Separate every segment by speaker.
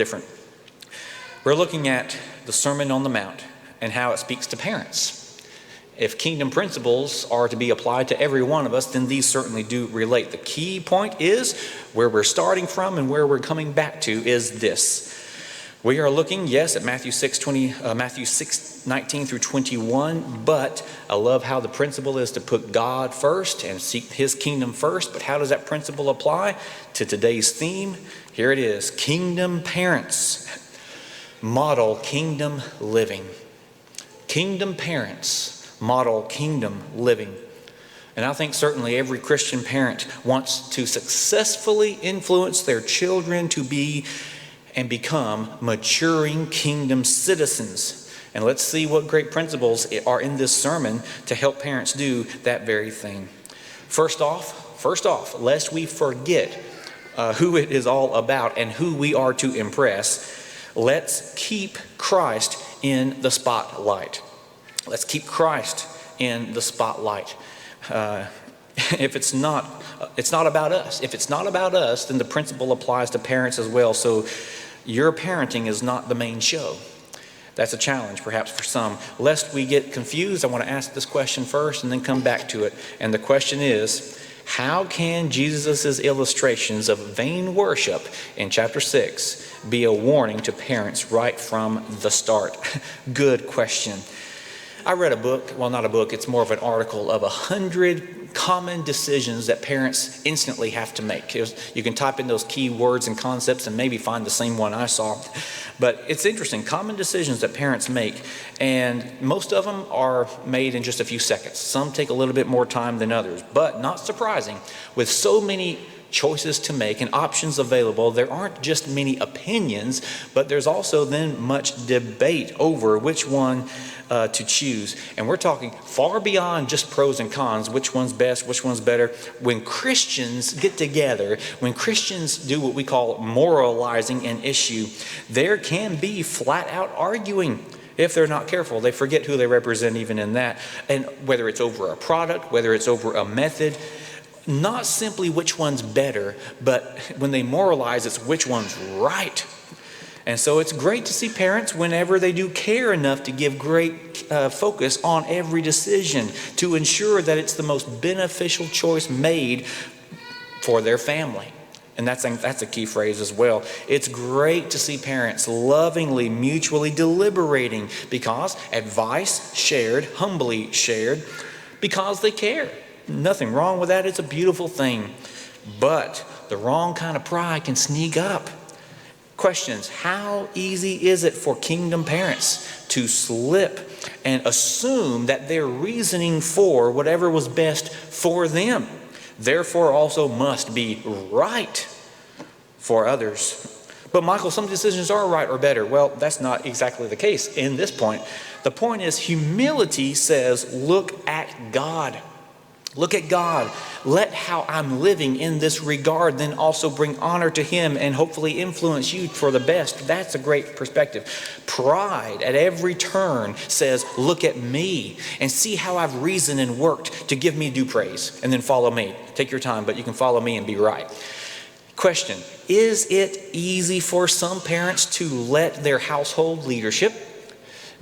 Speaker 1: different. We're looking at the Sermon on the Mount and how it speaks to parents. If kingdom principles are to be applied to every one of us, then these certainly do relate. The key point is where we're starting from and where we're coming back to is this. We are looking, yes, at Matthew 6:19 through 21, but I love how the principle is to put God first and seek his kingdom first. But how does that principle apply to today's theme? Here it is. Kingdom parents model kingdom living. Kingdom parents model kingdom living. And I think certainly every Christian parent wants to successfully influence their children to be and become maturing kingdom citizens. And let's see what great principles are in this sermon to help parents do that very thing. First off, lest we forget who it is all about and who we are to impress, let's keep Christ in the spotlight. Let's keep Christ in the spotlight. If it's not about us. If it's not about us, then the principle applies to parents as well. So your parenting is not the main show. That's a challenge perhaps for some. Lest we get confused, I want to ask this question first and then come back to it. And the question is, how can Jesus' illustrations of vain worship in chapter 6 be a warning to parents right from the start? Good question. I read a book, well, not a book, it's more of an article of 100 common decisions that parents instantly have to make. You can type in those key words and concepts and maybe find the same one I saw. But it's interesting, common decisions that parents make, and most of them are made in just a few seconds. Some take a little bit more time than others, but not surprising, with so many choices to make and options available, there aren't just many opinions, but there's also then much debate over which one to choose. And we're talking far beyond just pros and cons, which one's best, which one's better. When Christians get together, when Christians do what we call moralizing an issue, there can be flat out arguing. If they're not careful, they forget who they represent even in that. And whether it's over a product, whether it's over a method, not simply which one's better, but when they moralize, it's which one's right. And so it's great to see parents, whenever they do care enough to give great focus on every decision to ensure that it's the most beneficial choice made for their family. And that's a key phrase as well. It's great to see parents lovingly, mutually deliberating because advice shared, humbly shared, because they care. Nothing wrong with that. It's a beautiful thing. But the wrong kind of pride can sneak up. Questions: how easy is it for kingdom parents to slip and assume that their reasoning for whatever was best for them, therefore also must be right for others? But Michael, some decisions are right or better. Well, that's not exactly the case in this point. The point is, humility says, look at God. Look at God. Let how I'm living in this regard then also bring honor to Him and hopefully influence you for the best. That's a great perspective. Pride at every turn says, look at me and see how I've reasoned and worked to give me due praise, and then follow me. Take your time, but you can follow me and be right. Question: is it easy for some parents to let their household leadership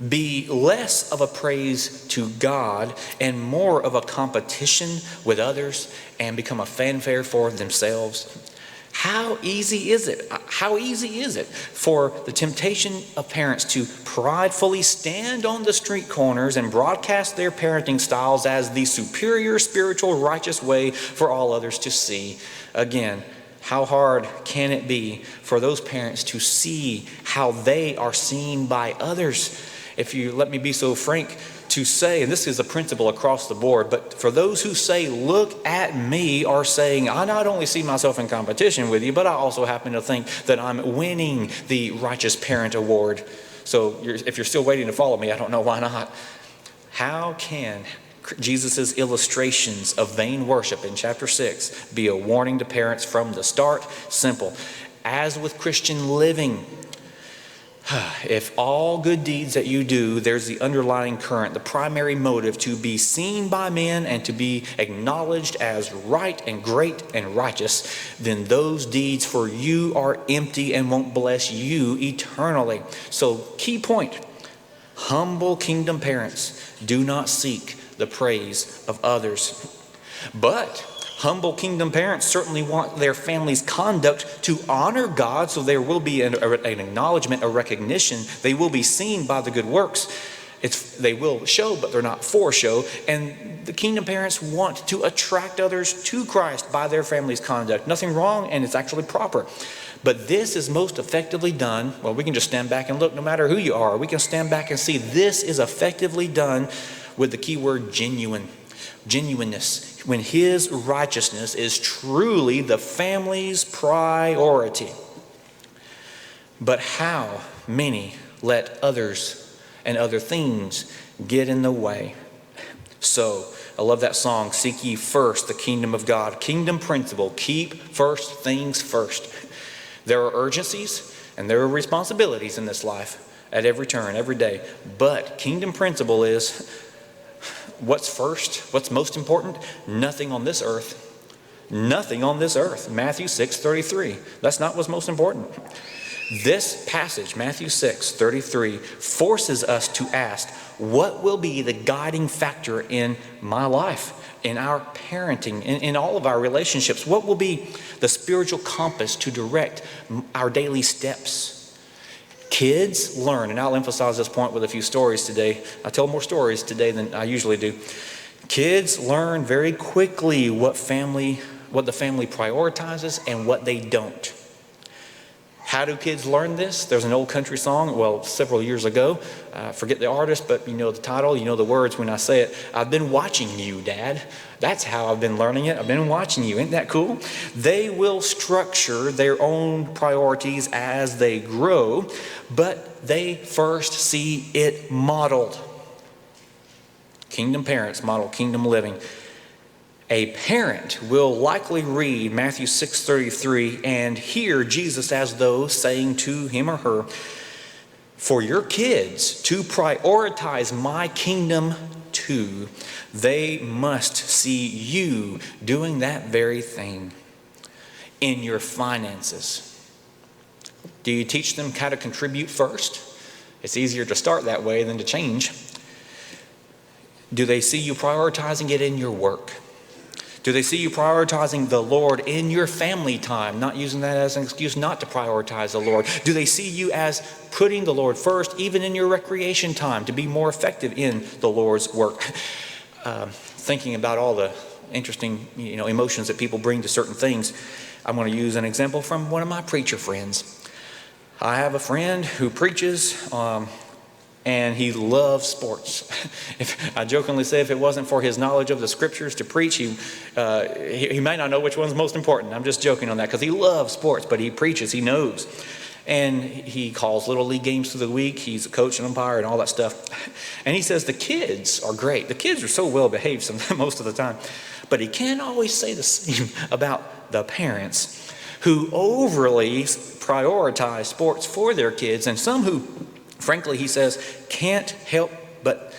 Speaker 1: be less of a praise to God and more of a competition with others and become a fanfare for themselves? How easy is it? How easy is it for the temptation of parents to pridefully stand on the street corners and broadcast their parenting styles as the superior, spiritual, righteous way for all others to see? Again, how hard can it be for those parents to see how they are seen by others? If you let me be so frank to say, and this is a principle across the board, but for those who say, look at me, are saying, I not only see myself in competition with you, but I also happen to think that I'm winning the Righteous Parent Award. So if you're still waiting to follow me, I don't know why not. How can Jesus' illustrations of vain worship in chapter 6 be a warning to parents from the start? Simple. As with Christian living, If all good deeds that you do, there's the underlying current, the primary motive to be seen by men and to be acknowledged as right and great and righteous, then those deeds for you are empty and won't bless you eternally. So, key point, humble kingdom parents do not seek the praise of others. But humble kingdom parents certainly want their family's conduct to honor God, so there will be an acknowledgement, a recognition. They will be seen by the good works. They will show, but they're not for show. And the kingdom parents want to attract others to Christ by their family's conduct. Nothing wrong, and it's actually proper. But this is most effectively done, well, we can just stand back and look no matter who you are. We can stand back and see this is effectively done with the key word genuineness. When his righteousness is truly the family's priority. But how many let others and other things get in the way? So, I love that song, Seek Ye First the Kingdom of God. Kingdom principle, keep first things first. There are urgencies and there are responsibilities in this life at every turn, every day. But kingdom principle is, what's first? What's most important? Nothing on this earth. Nothing on this earth. Matthew 6:33. That's not what's most important. This passage, Matthew 6:33, forces us to ask, what will be the guiding factor in my life, in our parenting, in all of our relationships? What will be the spiritual compass to direct our daily steps? Kids learn, and I'll emphasize this point with a few stories today. I tell more stories today than I usually do. Kids learn very quickly what the family prioritizes and what they don't. How do kids learn this? There's an old country song, well, several years ago. Forget the artist, but you know the title, you know the words when I say it. I've been watching you, Dad. That's how I've been learning it. I've been watching you. Isn't that cool? They will structure their own priorities as they grow, but they first see it modeled. Kingdom parents model kingdom living. A parent will likely read Matthew 6:33 and hear Jesus as though saying to him or her, for your kids to prioritize my kingdom too, they must see you doing that very thing in your finances. Do you teach them how to contribute first? It's easier to start that way than to change. Do they see you prioritizing it in your work? Do they see you prioritizing the Lord in your family time, not using that as an excuse not to prioritize the Lord? Do they see you as putting the Lord first, even in your recreation time, to be more effective in the Lord's work? Thinking about all the interesting, emotions that people bring to certain things, I'm going to use an example from one of my preacher friends. I have a friend who preaches, and he loves sports. I jokingly say if it wasn't for his knowledge of the scriptures to preach, he might not know which one's most important. I'm just joking on that because he loves sports, but he preaches, he knows. And he calls little league games through the week. He's a coach and umpire and all that stuff. And he says the kids are great. The kids are so well behaved most of the time. But he can't always say the same about the parents who overly prioritize sports for their kids, and some who, frankly, he says, can't help but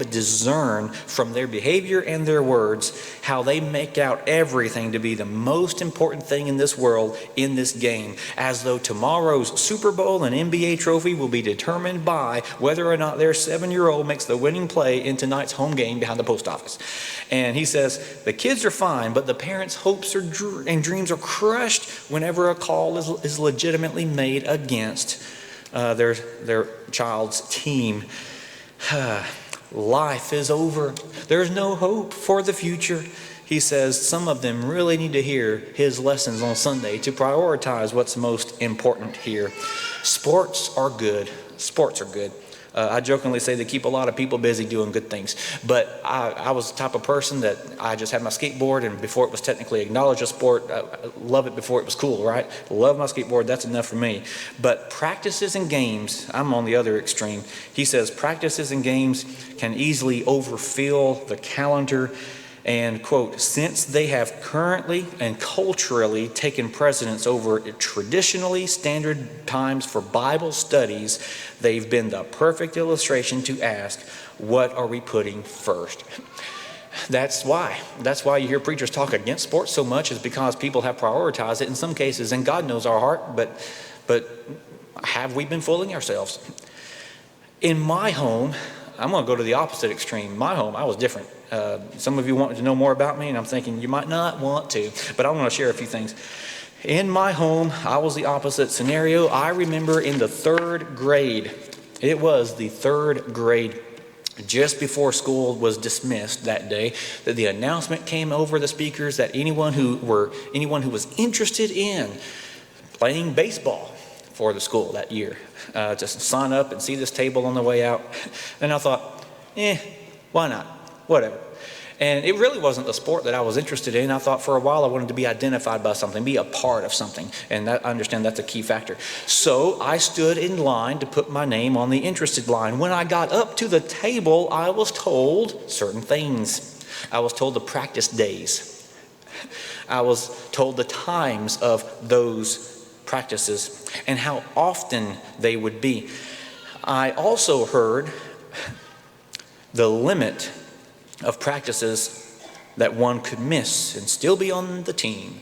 Speaker 1: discern from their behavior and their words how they make out everything to be the most important thing in this world, in this game, as though tomorrow's Super Bowl and NBA trophy will be determined by whether or not their 7-year-old makes the winning play in tonight's home game behind the post office. And he says, the kids are fine, but the parents' hopes and dreams are crushed whenever a call is legitimately made against their child's team. Life is over. There's no hope for the future. He says some of them really need to hear his lessons on Sunday to prioritize what's most important here. Sports are good. I jokingly say they keep a lot of people busy doing good things. But I was the type of person that I just had my skateboard, and before it was technically acknowledged a sport, I love it before it was cool, right? Love my skateboard, that's enough for me. But practices and games, I'm on the other extreme. He says practices and games can easily overfill the calendar, And, quote, since they have currently and culturally taken precedence over traditionally standard times for Bible studies, they've been the perfect illustration to ask, what are we putting first? That's why you hear preachers talk against sports so much, is because people have prioritized it in some cases, and God knows our heart, but have we been fooling ourselves? In my home, I'm going to go to the opposite extreme. My home, I was different. Some of you want to know more about me, and I'm thinking you might not want to, but I want to share a few things. In my home, I was the opposite scenario. I remember in the 3rd grade, it was the 3rd grade, just before school was dismissed that day, that the announcement came over the speakers that anyone who was interested in playing baseball for the school that year, just sign up and see this table on the way out. And I thought, why not? Whatever. And it really wasn't the sport that I was interested in. I thought for a while I wanted to be identified by something, be a part of something. And I understand that's a key factor. So I stood in line to put my name on the interested line. When I got up to the table, I was told certain things. I was told the practice days. I was told the times of those practices and how often they would be. I also heard the limit of practices that one could miss and still be on the team.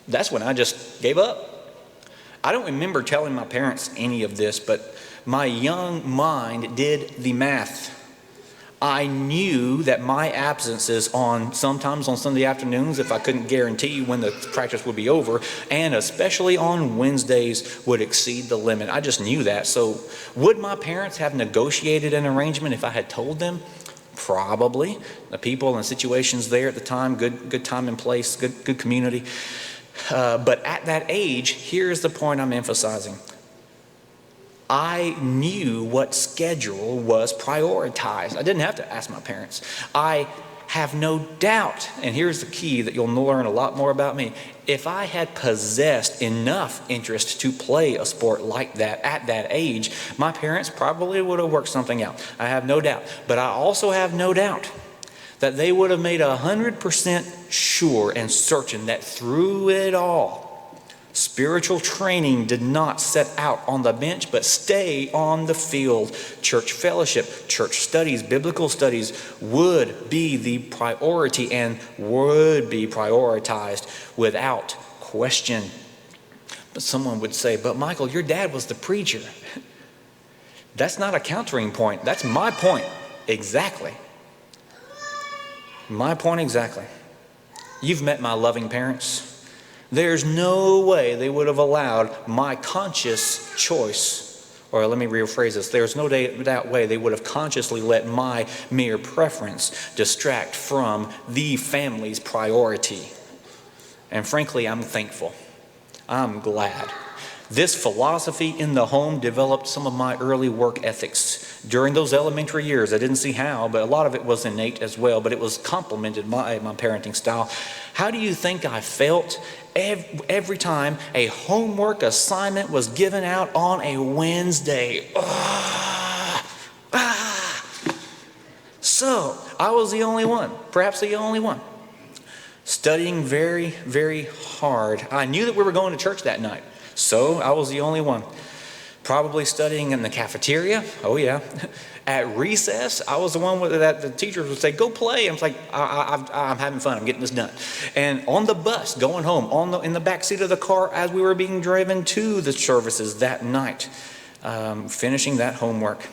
Speaker 1: That's when I just gave up. I don't remember telling my parents any of this, but my young mind did the math. I knew that my absences sometimes on Sunday afternoons, if I couldn't guarantee when the practice would be over, and especially on Wednesdays, would exceed the limit. I just knew that. So would my parents have negotiated an arrangement if I had told them? Probably. The people and situations there at the time, good time and place, good community. But at that age, here's the point I'm emphasizing. I knew what schedule was prioritized. I didn't have to ask my parents. I have no doubt, and here's the key that you'll learn a lot more about me. If I had possessed enough interest to play a sport like that at that age, my parents probably would have worked something out. I have no doubt. But I also have no doubt that they would have made 100% sure and certain that through it all, spiritual training did not set out on the bench, but stay on the field. Church fellowship, church studies, biblical studies would be the priority and would be prioritized without question. But someone would say, but Michael, your dad was the preacher. That's not a countering point. That's my point exactly. My point exactly. You've met my loving parents. There's no way they would have allowed my conscious choice, or let me rephrase this, there's no doubt way they would have consciously let my mere preference distract from the family's priority. And frankly, I'm thankful. I'm glad. This philosophy in the home developed some of my early work ethics. During those elementary years, I didn't see how, but a lot of it was innate as well, but it was complemented by my parenting style. How do you think I felt every time a homework assignment was given out on a Wednesday? So, I was the only one, perhaps the only one, studying very, very hard. I knew that we were going to church that night, so I was the only one. Probably studying in the cafeteria. Oh yeah. At recess, I was the one that the teachers would say, go play. I was like, I'm having fun. I'm getting this done. And on the bus, going home, in the back seat of the car as we were being driven to the services that night, finishing that homework.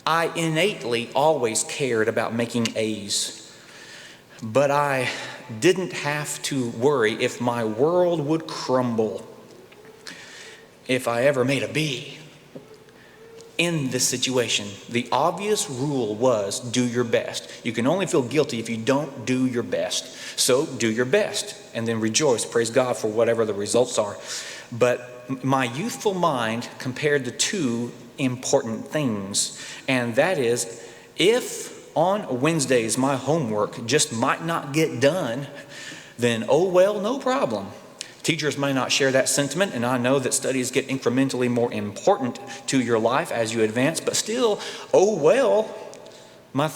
Speaker 1: I innately always cared about making A's, but I didn't have to worry if my world would crumble if I ever made a B. In this situation, the obvious rule was do your best. You can only feel guilty if you don't do your best. So do your best and then rejoice, praise God for whatever the results are. But my youthful mind compared the two important things, and that is, if on Wednesdays my homework just might not get done, then oh well, no problem. Teachers may not share that sentiment, and I know that studies get incrementally more important to your life as you advance, but still, oh well, My,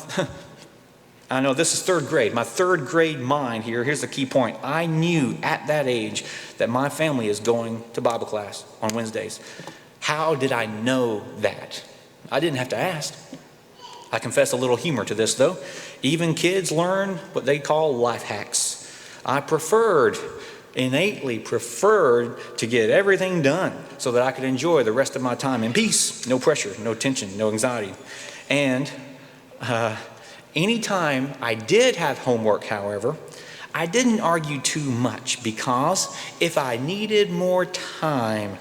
Speaker 1: I know this is third grade. My third grade mind here's the key point. I knew at that age that my family is going to Bible class on Wednesdays. How did I know that? I didn't have to ask. I confess a little humor to this though. Even kids learn what they call life hacks. I innately preferred to get everything done so that I could enjoy the rest of my time in peace. No pressure, no tension, no anxiety. And anytime I did have homework, however, I didn't argue too much because if I needed more time,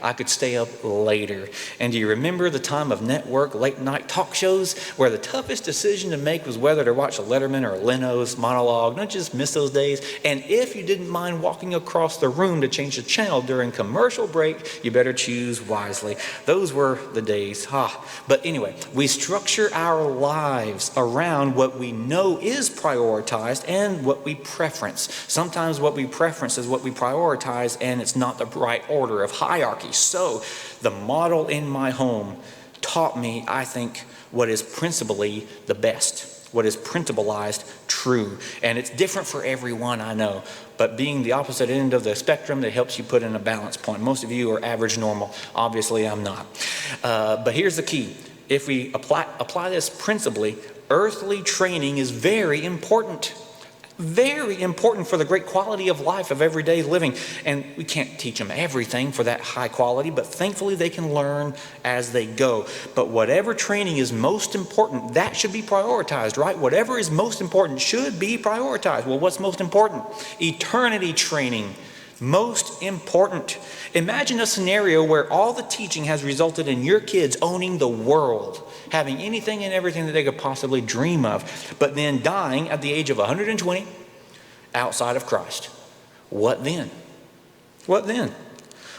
Speaker 1: I could stay up later. And do you remember the time of network late night talk shows where the toughest decision to make was whether to watch a Letterman or a Leno's monologue? Don't just miss those days. And if you didn't mind walking across the room to change the channel during commercial break, you better choose wisely. Those were the days. But anyway, we structure our lives around what we know is prioritized and what we preference. Sometimes what we preference is what we prioritize, and it's not the right order of hierarchy. So the model in my home taught me, I think, what is principally the best, what is principalized true. And it's different for everyone, I know, but being the opposite end of the spectrum, that helps you put in a balance point. Most of you are average normal. Obviously, I'm not. But here's the key. If we apply this principally, earthly training is very important. Very important for the great quality of life of everyday living. And we can't teach them everything for that high quality, but thankfully they can learn as they go. But whatever training is most important, that should be prioritized, right? Whatever is most important should be prioritized. Well, what's most important? Eternity training. Most important. Imagine a scenario where all the teaching has resulted in your kids owning the world, having anything and everything that they could possibly dream of, but then dying at the age of 120 outside of Christ. What then? What then?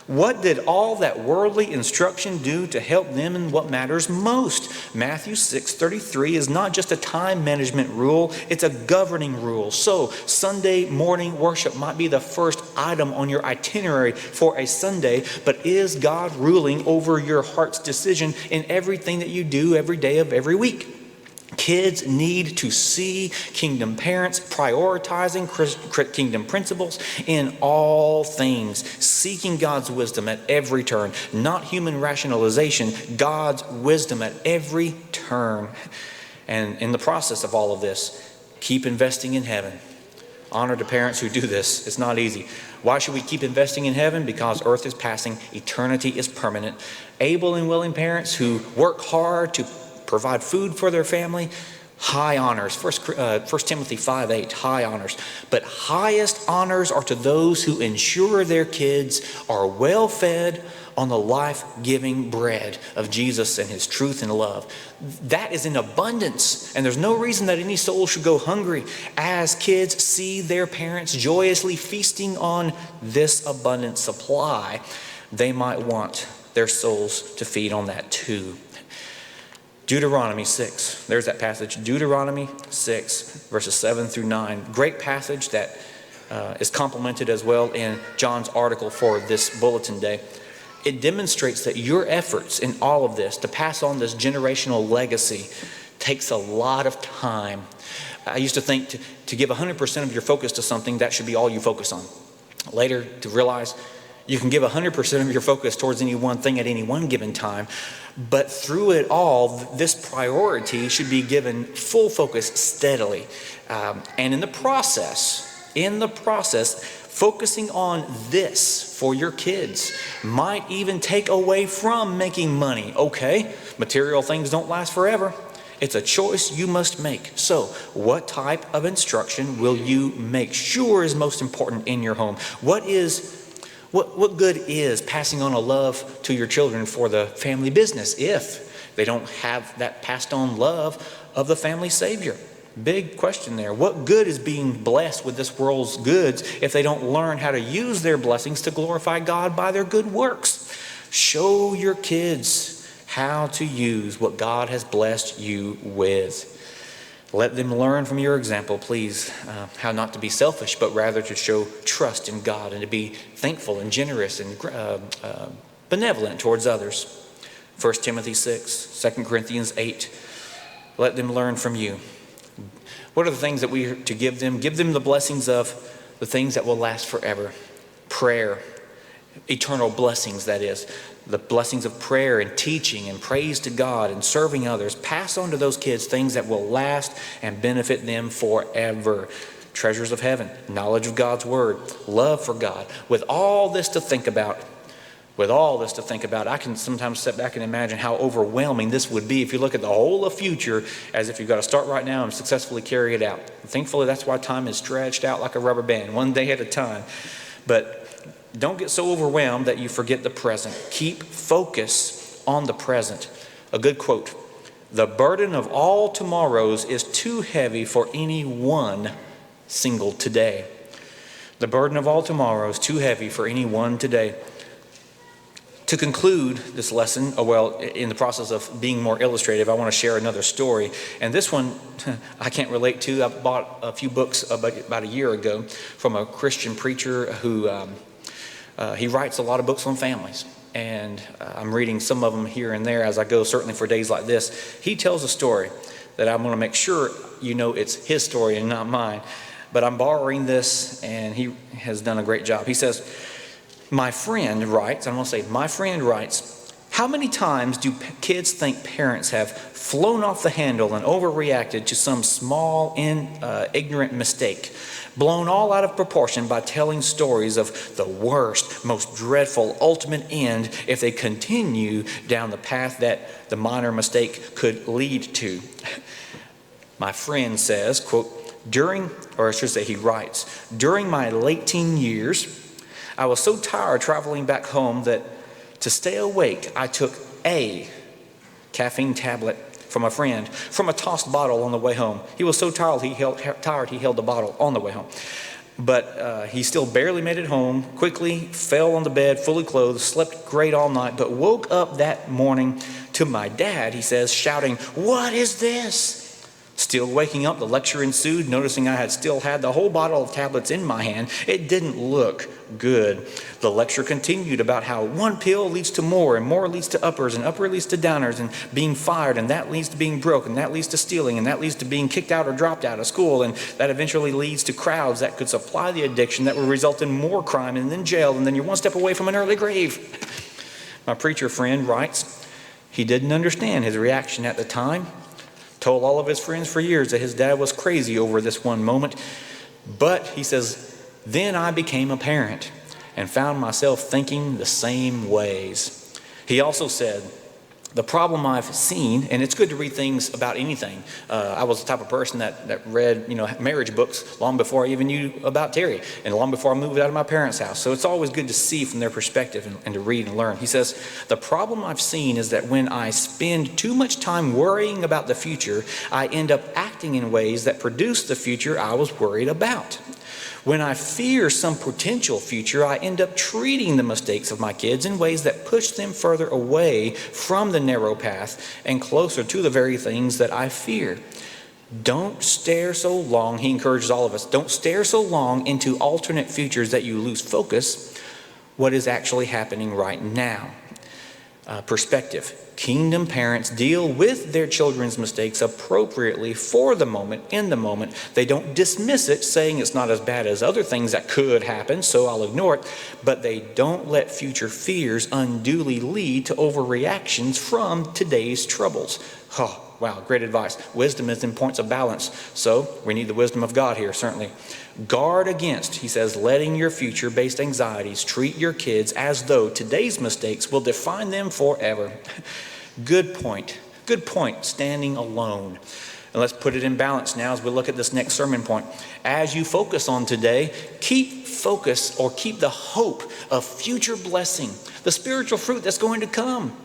Speaker 1: What did all that worldly instruction do to help them in what matters most? Matthew 6:33 is not just a time management rule, it's a governing rule. So Sunday morning worship might be the first item on your itinerary for a Sunday, but is God ruling over your heart's decision in everything that you do every day of every week? Kids need to see kingdom parents prioritizing kingdom principles in all things, seeking God's wisdom at every turn, not human rationalization, God's wisdom at every turn. And in the process of all of this, keep investing in heaven. Honor to parents who do this. It's not easy. Why should we keep investing in heaven? Because earth is passing, eternity is permanent. Able and willing parents who work hard to provide food for their family, high honors. 1 Timothy 5:8, high honors. But highest honors are to those who ensure their kids are well fed on the life-giving bread of Jesus and his truth and love. That is in abundance, and there's no reason that any soul should go hungry as kids see their parents joyously feasting on this abundant supply. They might want their souls to feed on that too. Deuteronomy 6, there's that passage. Deuteronomy 6, verses 7 through 9. Great passage that is complemented as well in John's article for this bulletin day. It demonstrates that your efforts in all of this to pass on this generational legacy takes a lot of time. I used to think to give 100% of your focus to something, that should be all you focus on. Later to realize you can give 100% of your focus towards any one thing at any one given time, but through it all, this priority should be given full focus steadily. And in the process, focusing on this for your kids might even take away from making money. Okay, material things don't last forever. It's a choice you must make. So, what type of instruction will you make sure is most important in your home? What good is passing on a love to your children for the family business if they don't have that passed on love of the family Savior? Big question there. What good is being blessed with this world's goods if they don't learn how to use their blessings to glorify God by their good works? Show your kids how to use what God has blessed you with. Let them learn from your example, please, how not to be selfish, but rather to show trust in God and to be thankful and generous and benevolent towards others. 1 Timothy 6, 2 Corinthians 8. Let them learn from you. What are the things that we are to give them? Give them the blessings of the things that will last forever. Prayer, eternal blessings, that is. The blessings of prayer and teaching and praise to God and serving others. Pass on to those kids things that will last and benefit them forever. Treasures of heaven, knowledge of God's word, love for God. With all this to think about, I can sometimes step back and imagine how overwhelming this would be if you look at the whole of future as if you've got to start right now and successfully carry it out. Thankfully, that's why time is stretched out like a rubber band, one day at a time. But don't get so overwhelmed that you forget the present. Keep focus on the present. A good quote: "The burden of all tomorrows is too heavy for any one single today." The burden of all tomorrows too heavy for any one today. To conclude this lesson, in the process of being more illustrative, I want to share another story. And this one I can't relate to. I bought a few books about a year ago from a Christian preacher who he writes a lot of books on families. And I'm reading some of them here and there as I go, certainly for days like this. He tells a story that I'm going to make sure you know it's his story and not mine. But I'm borrowing this, and he has done a great job. He says, my friend writes, "How many times do kids think parents have flown off the handle and overreacted to some small, ignorant mistake, blown all out of proportion by telling stories of the worst, most dreadful, ultimate end if they continue down the path that the minor mistake could lead to?" My friend says, quote, he writes, "During my late teen years, I was so tired traveling back home that to stay awake, I took a caffeine tablet from a friend from a tossed bottle on the way home. He was so tired he held the bottle on the way home. But he still barely made it home, quickly fell on the bed, fully clothed, slept great all night, but woke up that morning to my dad," he says, shouting, "What is this?" Still waking up, the lecture ensued, noticing I had still had the whole bottle of tablets in my hand. It didn't look good. The lecture continued about how one pill leads to more, and more leads to uppers, and upper leads to downers, and being fired, and that leads to being broke, and that leads to stealing, and that leads to being kicked out or dropped out of school, and that eventually leads to crowds that could supply the addiction that will result in more crime, and then jail, and then you're one step away from an early grave. My preacher friend writes, he didn't understand his reaction at the time. Told all of his friends for years that his dad was crazy over this one moment. But, he says, then I became a parent and found myself thinking the same ways. He also said, the problem I've seen, and it's good to read things about anything. I was the type of person that read, marriage books long before I even knew about Terry, and long before I moved out of my parents' house. So it's always good to see from their perspective and to read and learn. He says, the problem I've seen is that when I spend too much time worrying about the future, I end up acting in ways that produce the future I was worried about. When I fear some potential future, I end up treating the mistakes of my kids in ways that push them further away from the narrow path and closer to the very things that I fear. Don't stare so long, he encourages all of us, don't stare so long into alternate futures that you lose focus what is actually happening right now. Perspective. Kingdom parents deal with their children's mistakes appropriately for the moment, in the moment. They don't dismiss it, saying it's not as bad as other things that could happen, so I'll ignore it. But they don't let future fears unduly lead to overreactions from today's troubles. Oh, wow, great advice. Wisdom is in points of balance. So we need the wisdom of God here, certainly. Guard against, he says, letting your future-based anxieties treat your kids as though today's mistakes will define them forever. Good point. Good point, standing alone. And let's put it in balance now as we look at this next sermon point. As you focus on today, keep focus or keep the hope of future blessing, the spiritual fruit that's going to come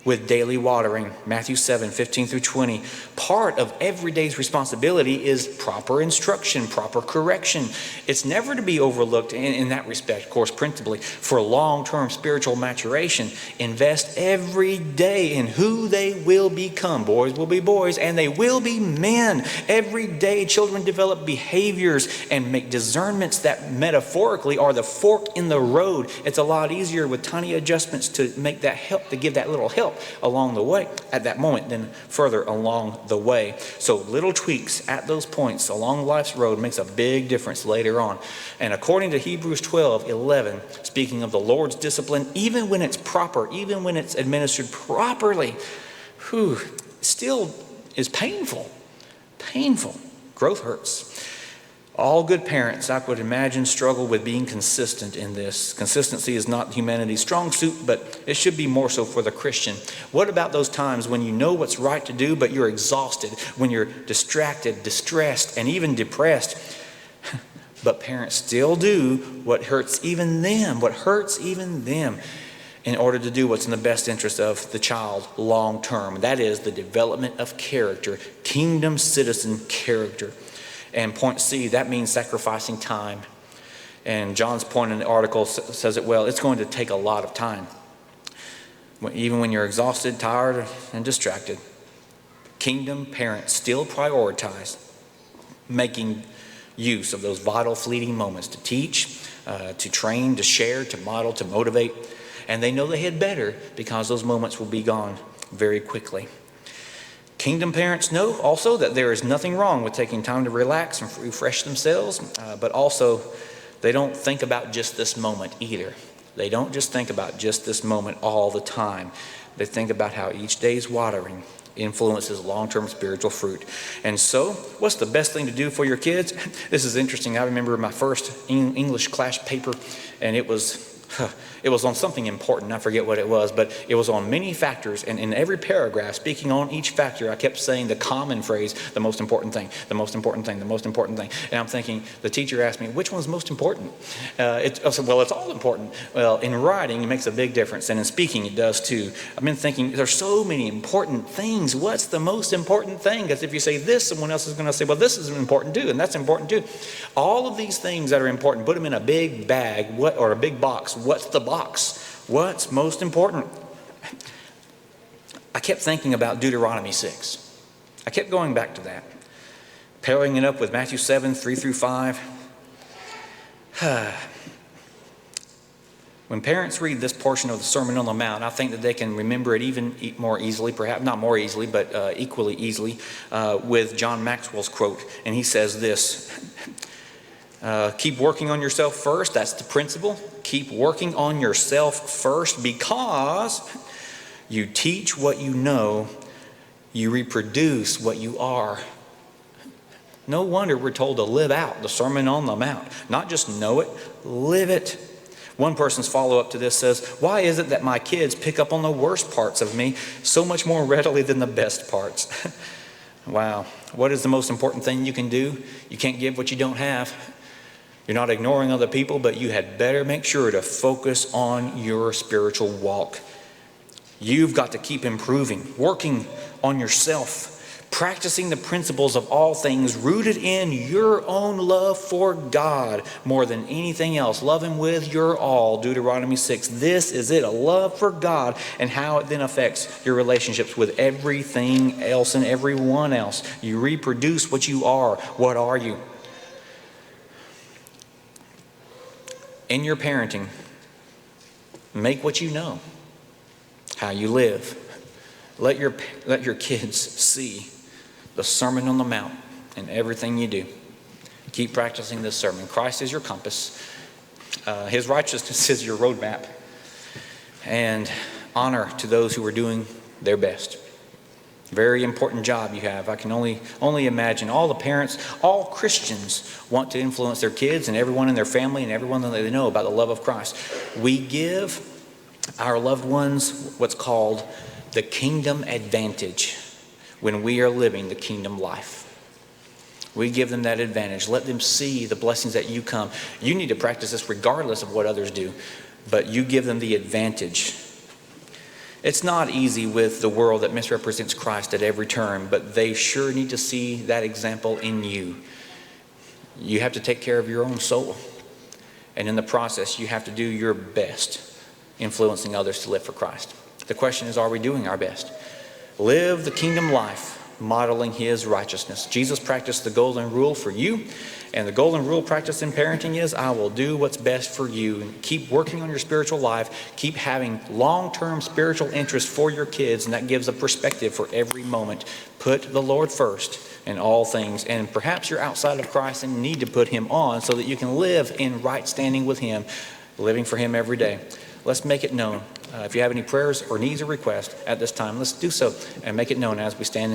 Speaker 1: with daily watering. Matthew 7:15-20. Part of every day's responsibility is proper instruction, proper correction. It's never to be overlooked in that respect, of course, principally. For long-term spiritual maturation, invest every day in who they will become. Boys will be boys, and they will be men. Every day, children develop behaviors and make discernments that metaphorically are the fork in the road. It's a lot easier with tiny adjustments to make that help, to give that little help help along the way at that moment, then further along the way. So little tweaks at those points along life's road makes a big difference later on. And according to Hebrews 12:11, speaking of the Lord's discipline, even when it's proper, even when it's administered properly, still is painful. Painful. Growth hurts. All good parents, I would imagine, struggle with being consistent in this. Consistency is not humanity's strong suit, but it should be more so for the Christian. What about those times when you know what's right to do, but you're exhausted, when you're distracted, distressed, and even depressed, but parents still do what hurts even them, in order to do what's in the best interest of the child long term. That is the development of character, kingdom citizen character. And point C, that means sacrificing time. And John's point in the article says it well. It's going to take a lot of time. Even when you're exhausted, tired, and distracted. Kingdom parents still prioritize making use of those vital fleeting moments to teach, to train, to share, to model, to motivate. And they know they had better because those moments will be gone very quickly. Kingdom parents know also that there is nothing wrong with taking time to relax and refresh themselves, but also they don't think about just this moment either. They don't just think about just this moment all the time. They think about how each day's watering influences long-term spiritual fruit. And so, what's the best thing to do for your kids? This is interesting. I remember my first English class paper, and it was on something important. I forget what it was, but it was on many factors. And in every paragraph, speaking on each factor, I kept saying the common phrase, the most important thing, the most important thing, the most important thing. And I'm thinking, the teacher asked me, which one's most important? I said, well, it's all important. Well, in writing, it makes a big difference. And in speaking, it does too. I've been thinking, there's so many important things. What's the most important thing? Because if you say this, someone else is going to say, well, this is important too, and that's important too. All of these things that are important, put them in a big bag or a big box. What's the box? What's most important? I kept thinking about Deuteronomy 6. I kept going back to that, pairing it up with Matthew 7, 3 through 5. When parents read this portion of the Sermon on the Mount, I think that they can remember it even more easily, perhaps not more easily, but equally easily, with John Maxwell's quote. And he says this, keep working on yourself first. That's the principle. Keep working on yourself first, because you teach what you know, you reproduce what you are. No wonder we're told to live out the Sermon on the Mount. Not just know it, live it. One person's follow-up to this says, why is it that my kids pick up on the worst parts of me so much more readily than the best parts? Wow. What is the most important thing you can do? You can't give what you don't have. You're not ignoring other people, but you had better make sure to focus on your spiritual walk. You've got to keep improving, working on yourself, practicing the principles of all things rooted in your own love for God more than anything else. Love Him with your all, Deuteronomy 6. This is it, a love for God, and how it then affects your relationships with everything else and everyone else. You reproduce what you are. What are you? In your parenting, make what you know, how you live. Let your kids see the Sermon on the Mount in everything you do. Keep practicing this sermon. Christ is your compass. His righteousness is your roadmap. And honor to those who are doing their best. Very important job you have. I can only imagine all the parents, all Christians want to influence their kids and everyone in their family and everyone that they know about the love of Christ. We give our loved ones what's called the kingdom advantage when we are living the kingdom life. We give them that advantage. Let them see the blessings that you come. You need to practice this regardless of what others do, but you give them the advantage. It's not easy with the world that misrepresents Christ at every turn, but they sure need to see that example in you. You have to take care of your own soul. And in the process, you have to do your best influencing others to live for Christ. The question is, are we doing our best? Live the kingdom life modeling his righteousness. Jesus practiced the golden rule for you, and the golden rule practiced in parenting is, I will do what's best for you. And keep working on your spiritual life. Keep having long-term spiritual interest for your kids, and that gives a perspective for every moment. Put the Lord first in all things, and perhaps you're outside of Christ and need to put him on so that you can live in right standing with him, living for him every day. Let's make it known. If you have any prayers or needs or requests at this time, let's do so and make it known as we stand in